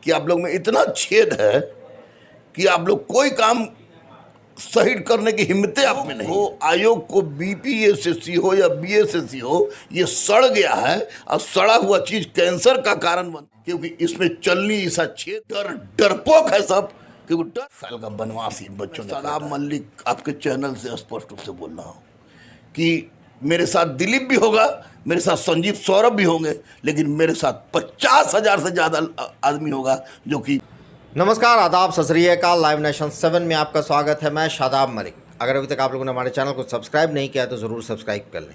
कि आप लोग में इतना छेद है कि आप लोग कोई काम सही करने की हिम्मतें आप में नहीं हो। आयोग को बीपीएससी हो या बीएसएससी हो, ये सड़ गया है और सड़ा हुआ चीज कैंसर का कारण बन, क्योंकि इसमें चलनी ऐसा छेद डरपोक है सब, क्योंकि डर साल का बनवासी बच्चों ने। शादाब मलिक आपके चैनल से स्पष्ट रूप से बोल रहा हूँ कि मेरे साथ दिलीप भी होगा, मेरे साथ संजीव सौरभ भी होंगे, लेकिन मेरे साथ 50,000 से ज़्यादा आदमी होगा जो कि। नमस्कार, आदाब, सत श्री अकाल। लाइव नेशन 7 में आपका स्वागत है। मैं शादाब मलिक। अगर अभी तक आप लोगों ने हमारे चैनल को सब्सक्राइब नहीं किया तो ज़रूर सब्सक्राइब कर लें।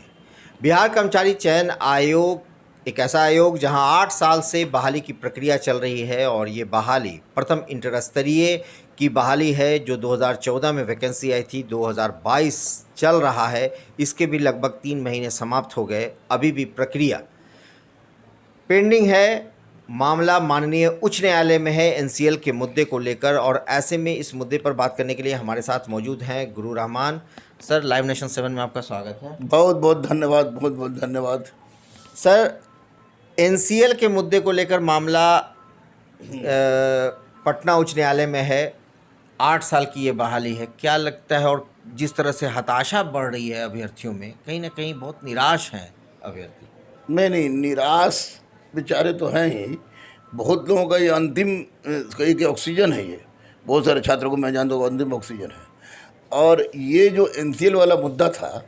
बिहार कर्मचारी चयन आयोग एक ऐसा आयोग जहां 8 साल से बहाली की प्रक्रिया चल रही है और ये बहाली प्रथम इंटर स्तरीय की बहाली है जो 2014 में वैकेंसी आई थी, 2022 चल रहा है। इसके भी लगभग 3 महीने समाप्त हो गए, अभी भी प्रक्रिया पेंडिंग है। मामला माननीय उच्च न्यायालय में है एनसीएल के मुद्दे को लेकर, और ऐसे में इस मुद्दे पर बात करने के लिए हमारे साथ मौजूद हैं गुरु रहमान सर। लाइव नेशन 7 में आपका स्वागत है। बहुत बहुत धन्यवाद, बहुत बहुत धन्यवाद सर। एनसीएल के मुद्दे को लेकर मामला पटना उच्च न्यायालय में है। 8 साल की ये बहाली है, क्या लगता है? और जिस तरह से हताशा बढ़ रही है अभ्यर्थियों में, कहीं ना कहीं बहुत निराश हैं अभ्यर्थी। नहीं, निराश बेचारे तो हैं ही। बहुत लोगों का ये अंतिम कहीं के ऑक्सीजन है। ये बहुत सारे छात्रों को मैं जानता हूँ अंतिम ऑक्सीजन है। और ये जो एनसीएल वाला मुद्दा था,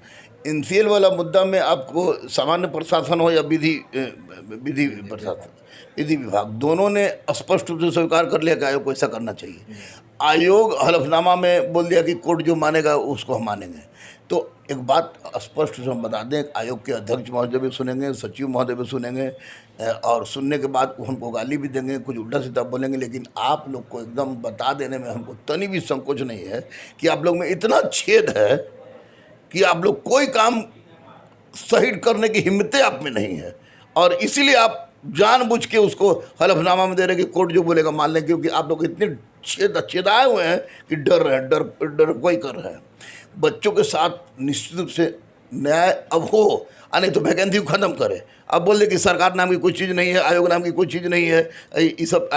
एनसीएल वाला मुद्दा में आपको सामान्य प्रशासन हो या विधि प्रशासन, विधि विभाग, दोनों ने स्पष्ट रूप से स्वीकार कर लिया कि आयोग को ऐसा करना चाहिए। आयोग हलफनामा में बोल दिया कि कोर्ट जो मानेगा उसको हम मानेंगे। तो एक बात स्पष्ट रूप से हम बता दें, आयोग के अध्यक्ष महोदय भी सुनेंगे, सचिव महोदय भी सुनेंगे, और सुनने के बाद उनको गाली भी देंगे, कुछ उल्टा सीधा बोलेंगे, लेकिन आप लोग को एकदम बता देने में हमको तनी भी संकोच नहीं है कि आप लोग में इतना छेद है कि आप लोग कोई काम सही करने की हिम्मतें आप में नहीं है, और इसीलिए आप जानबूझ के उसको हलफनामा में दे रहे कि कोर्ट जो बोलेगा मान लें, क्योंकि आप लोग इतने छेदाए हुए हैं कि डर रहे हैं, डर कोई कर रहे हैं। बच्चों के साथ निश्चित रूप से न्याय अब हो, नहीं तो वैकेंसी खत्म करे। अब बोल दे कि सरकार नाम की कोई चीज़ नहीं है, आयोग नाम की कोई चीज़ नहीं है। ये सब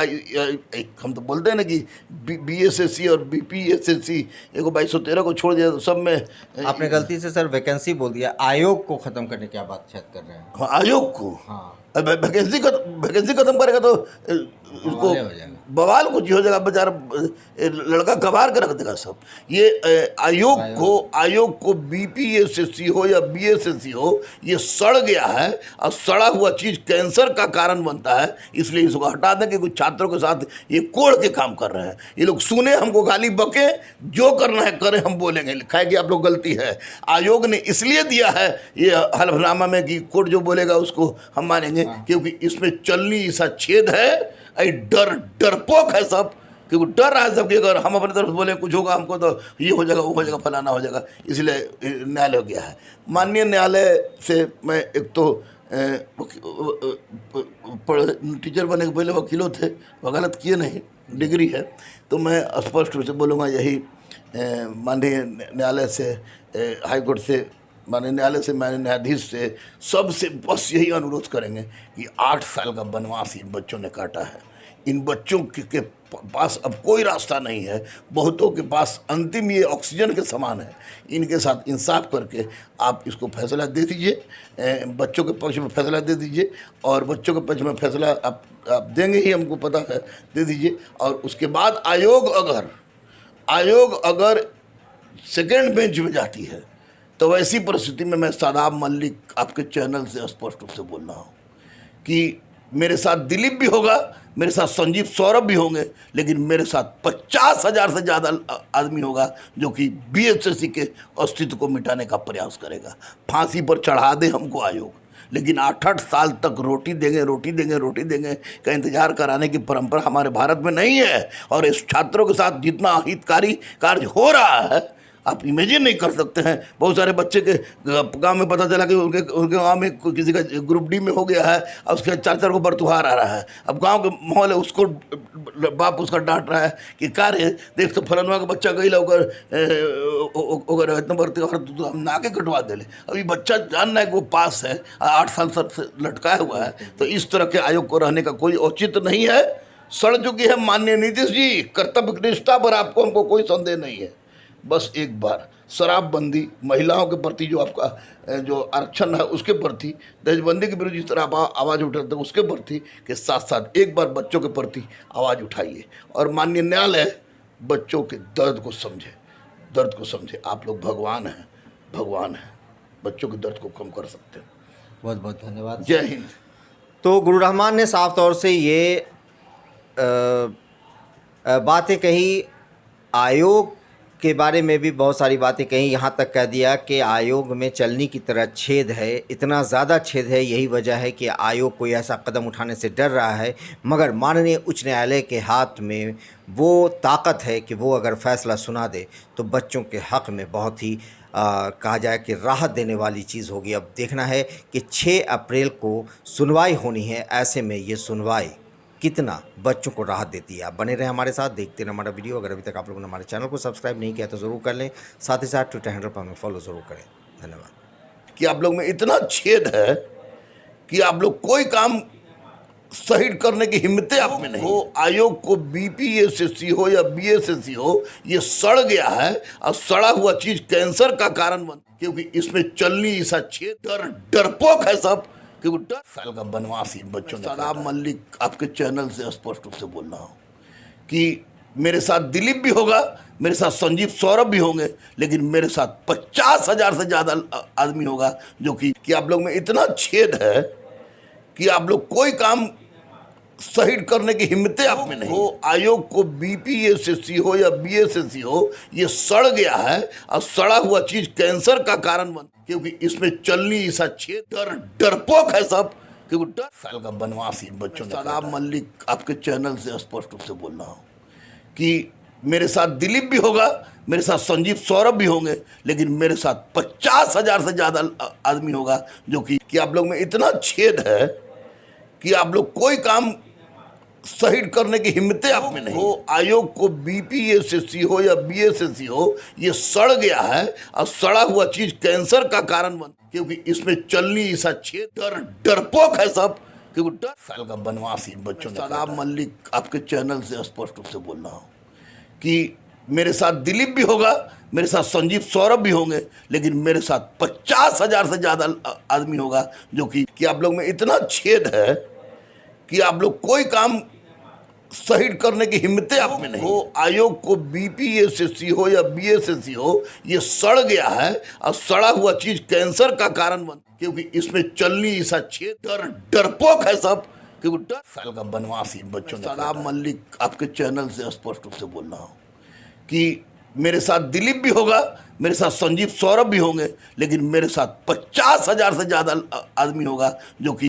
हम तो बोलते हैं ना कि बीएसएससी और बीपीएसएससी एक 2213 को छोड़ दिया तो सब में। आपने गलती से सर वैकेंसी बोल दिया, आयोग को ख़त्म करने की आप बात शायद कर रहे हैं। हाँ, आयोग को। हाँ, वैकेंसी खत्म करेगा तो इसको बवाल कुछ हो जाएगा, बेचारा लड़का कबार के रख देगा सब। ये आयोग को बीपीएससी हो या बीएसएससी हो, ये सड़ गया है और सड़ा हुआ चीज कैंसर का कारण बनता है, इसलिए इसको हटा दें। कि कुछ छात्रों के साथ ये कोड़ के काम कर रहे हैं। ये लोग सुने, हमको गाली बके, जो करना है करें, हम बोलेंगे, लिखा है कि आप लोग गलती है। आयोग ने इसलिए दिया है ये हलफनामा में कि कोर्ट जो बोलेगा उसको हम मानेंगे, क्योंकि इसमें चलनी ऐसा छेद है। डरपोक है सब, क्योंकि डर रहा है सब कि अगर हम अपनी तरफ बोले कुछ होगा हमको तो ये हो जाएगा, वो हो जाएगा, फलाना हो जाएगा, इसलिए न्यायालय हो गया है। माननीय न्यायालय से मैं एक तो टीचर बने के पहले वकीलों थे, वकालत किए नहीं, डिग्री है, तो मैं स्पष्ट रूप से बोलूँगा यही माननीय न्यायालय से, हाई कोर्ट से, माननीय न्यायालय से, माननीय न्यायाधीश से, सबसे बस यही अनुरोध करेंगे कि 8 साल का बनवास इन बच्चों ने काटा है। इन बच्चों के पास अब कोई रास्ता नहीं है। बहुतों के पास अंतिम ये ऑक्सीजन के समान है। इनके साथ इंसाफ करके आप इसको फैसला दे दीजिए, बच्चों के पक्ष में फैसला दे दीजिए, और बच्चों के पक्ष में फैसला आप देंगे ही, हमको पता है, दे दीजिए। और उसके बाद आयोग अगर सेकेंड बेंच में जाती है तो वैसी परिस्थिति में मैं शादाब मलिक आपके चैनल से स्पष्ट रूप से बोल रहा हूँ कि मेरे साथ दिलीप भी होगा, मेरे साथ संजीव सौरभ भी होंगे, लेकिन मेरे साथ 50,000 से ज़्यादा आदमी होगा जो कि बीएसएससी के अस्तित्व को मिटाने का प्रयास करेगा। फांसी पर चढ़ा दे हमको आयोग, लेकिन 8-8 साल तक रोटी देंगे का इंतजार कराने की परंपरा हमारे भारत में नहीं है। और इस छात्रों के साथ जितना अहितकारी कार्य हो रहा है आप इमेजिन नहीं कर सकते हैं। बहुत सारे बच्चे के गांव में पता चला कि उनके गांव में किसी का ग्रुप डी में हो गया है और उसके 4 को बरतुहार आ रहा है। अब गांव के माहौल है, उसको बाप उसका डांट रहा है कि कार्य देख तो फलनवा का बच्चा गई होकर इतना बरतुहार तो हम नाके कटवा दे ले। अभी बच्चा जानना है कि वो पास है, 8 साल से लटकाया हुआ है। तो इस तरह के आयोग को रहने का कोई औचित्य नहीं है। सड़ चुकी है। माननीय नीतीश जी, कर्तव्य निष्ठा पर आपको हमको कोई संदेह नहीं है। बस एक बार शराबबंदी, महिलाओं के प्रति जो आपका जो आरक्षण है उसके प्रति, दहेजबंदी के विरुद्ध जिस तरह आप आवाज़ उठाते हैं उसके प्रति के साथ साथ एक बार बच्चों के प्रति आवाज़ उठाइए और माननीय न्यायालय बच्चों के दर्द को समझे, दर्द को समझे। आप लोग भगवान हैं, भगवान हैं, बच्चों के दर्द को कम कर सकते हैं। बहुत बहुत धन्यवाद। जय हिंद। तो गुरु रहमान ने साफ तौर से ये बातें कही, आयोग के बारे में भी बहुत सारी बातें कही, यहाँ तक कह दिया कि आयोग में चलनी की तरह छेद है, इतना ज़्यादा छेद है, यही वजह है कि आयोग कोई ऐसा कदम उठाने से डर रहा है। मगर माननीय उच्च न्यायालय के हाथ में वो ताकत है कि वो अगर फैसला सुना दे तो बच्चों के हक़ में बहुत ही कहा जाए कि राहत देने वाली चीज़ होगी। अब देखना है कि 6 अप्रैल को सुनवाई होनी है, ऐसे में ये सुनवाई कितना बच्चों को राहत देती है। आप बने रहें हमारे साथ, देखते रहें हमारा वीडियो। अगर अभी तक आप लोगों ने हमारे चैनल को सब्सक्राइब नहीं किया तो ज़रूर कर लें, साथ ही साथ ट्विटर हैंडल पर हमें फॉलो ज़रूर करें। धन्यवाद। कि आप लोग में इतना छेद है कि आप लोग कोई काम सही करने की हिम्मतें आप में नहीं हो। आयोग को बीपीएससी हो या बीएसएससी हो, ये सड़ गया है और सड़ा हुआ चीज कैंसर का कारण बन, क्योंकि इसमें चलनी ऐसा छेद, डरपोक है सब, क्योंकि 10 साल का बनवास इन बच्चों ने। शादाब मलिक आपके चैनल से स्पष्ट रूप से बोल रहा हूँ कि मेरे साथ दिलीप भी होगा, मेरे साथ संजीव सौरभ भी होंगे, लेकिन मेरे साथ 50,000 से ज़्यादा आदमी होगा जो कि आप लोग में इतना छेद है कि आप लोग कोई काम सही करने की हिम्मतें आप में नहीं हो। आयोग को बीपीएससी हो या बीएसएससी हो, ये सड़ गया है और सड़ा हुआ चीज कैंसर का कारण बन, क्योंकि इसमें चलनी ऐसा छेद, डरपोक है सब, क्योंकि 10 साल का बनवास इन बच्चों ने। शादाब मलिक आपके चैनल से स्पष्ट रूप से बोल रहा हूँ कि मेरे साथ दिलीप भी होगा, मेरे साथ संजीव सौरभ भी होंगे, लेकिन मेरे साथ 50,000 से ज़्यादा आदमी होगा जो कि आप लोग में इतना छेद है कि आप लोग कोई काम सही करने की हिम्मतें आप में नहीं हो। आयोग को बीपीएससी हो या बीएसएससी हो, ये सड़ गया है और सड़ा हुआ चीज कैंसर का कारण बन, क्योंकि इसमें चलनी ऐसा छेद, डरपोक है सब, क्योंकि 10 साल का बनवास इन बच्चों ने। शादाब मलिक आपके चैनल से स्पष्ट रूप से बोल रहा हूँ कि मेरे साथ दिलीप भी होगा, मेरे साथ संजीव सौरभ भी होंगे, लेकिन मेरे साथ 50,000 से ज़्यादा आदमी होगा जो कि आप लोग में इतना छेद है कि आप लोग कोई काम सही करने की हिम्मतें आप में नहीं हो। आयोग को बीपीएससी हो या बीएसएससी हो, ये सड़ गया है और सड़ा हुआ चीज कैंसर का कारण बन, क्योंकि इसमें चलनी ऐसा छेद, डरपोक है सब, क्योंकि 10 साल का बनवास इन बच्चों ने। शादाब मलिक आपके चैनल से स्पष्ट रूप से बोल रहा हूँ कि मेरे साथ दिलीप भी होगा, मेरे साथ संजीव सौरभ भी होंगे, लेकिन मेरे साथ 50,000 से ज़्यादा आदमी होगा जो कि